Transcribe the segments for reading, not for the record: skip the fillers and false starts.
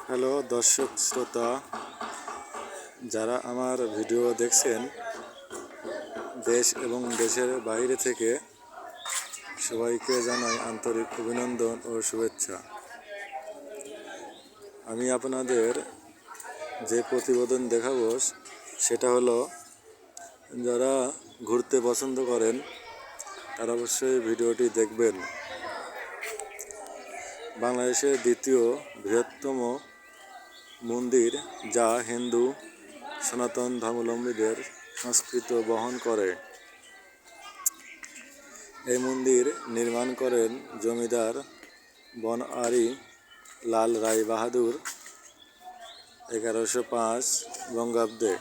Hello দর্শক শ্রোতা, যারা আমার ভিডিও দেখছেন দেশ এবং দেশের বাইরে থেকে, সবাইকে জানাই আন্তরিক অভিনন্দন ও শুভেচ্ছা। আমি আপনাদের যে প্রতিবেদন দেখাবো সেটা হলো, যারা ঘুরতে পছন্দ করেন তারা অবশ্যই ভিডিওটি দেখবেন। বাংলাদেশের দ্বিতীয় বৃহত্তম মন্দির, যা হিন্দু সনাতন ধর্মাবলম্বীদের সংস্কৃতি বহন করে। এই মন্দির নির্মাণ করেন জমিদার বনওয়ারি লাল রায় বাহাদুর 1105 বঙ্গাব্দে।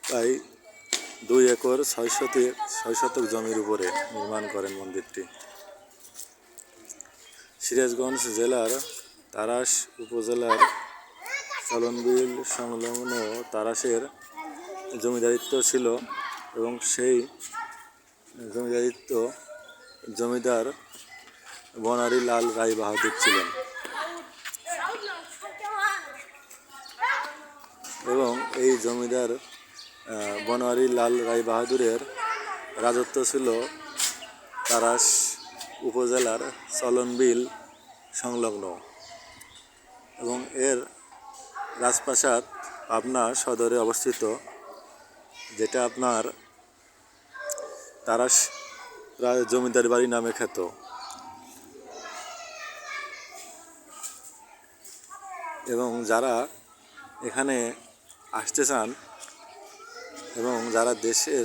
প্রায় 2 একর 6 শতক জমির উপরে নির্মাণ করেন মন্দিরটি। সিরাজগঞ্জ জেলার তাড়াশ উপজেলার চলনবিল সংলগ্ন তাড়াশের জমিদারিত্ব ছিল এবং সেই জমিদারিত্ব জমিদার বনওয়ারি লাল রায় বাহাদুর ছিলেন এবং এই জমিদার বনওয়ারি লাল রায় বাহাদুরের রাজত্ব ছিল তাড়াশ উপজেলার চলনবিল সংলগ্ন এবং এর রাজপ্রাসাদ পাবনা সদরে অবস্থিত, যেটা আপনার তাড়াশ জমিদার বাড়ি নামে খ্যাত। এবং যারা এখানে আসতে চান এবং যারা দেশের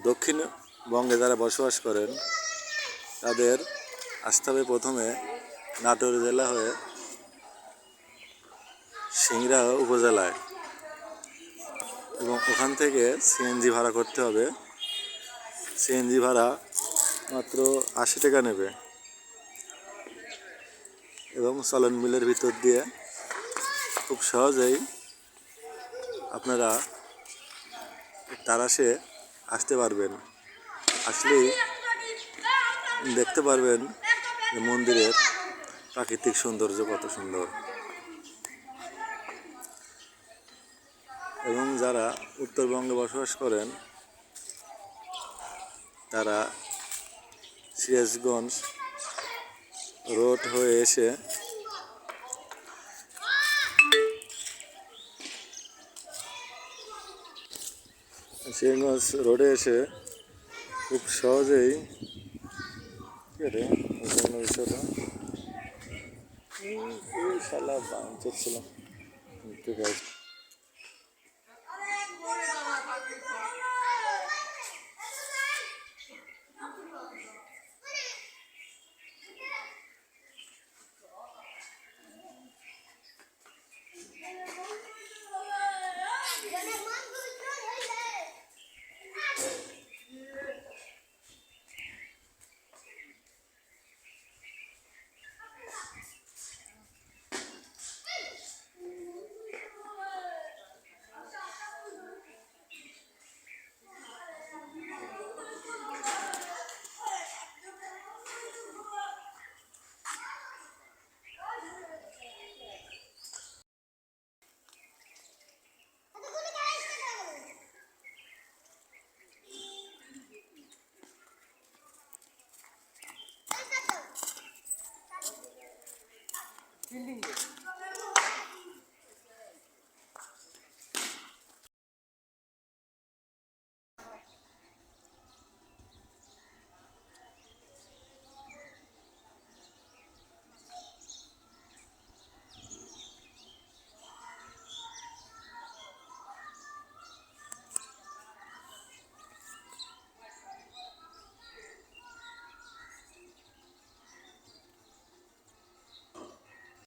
দক্ষিণবঙ্গে যারা বসবাস করেন, তাদের আসতে হবে প্রথমে নাটোর জেলা হয়ে সিংড়া উপজেলায়, এবং ওখান থেকে সিএনজি ভাড়া করতে হবে। সিএনজি ভাড়া মাত্র 80 টাকা নেবে এবং চলন বিলের ভিতর দিয়ে খুব সহজেই আপনারা তাড়াশে আসতে পারবেন। আসলেই দেখতে পারবেন যে মন্দিরের প্রাকৃতিক সৌন্দর্য কত সুন্দর। এবং যারা উত্তরবঙ্গে বসবাস করেন, তারা সিরাজগঞ্জ রোড হয়ে এসে সিরাজগঞ্জ রোডে এসে খুব সহজেই বিষয়টা শালা বাঞ্চত ছিলাম। ঠিক আছে। বিল্ডিং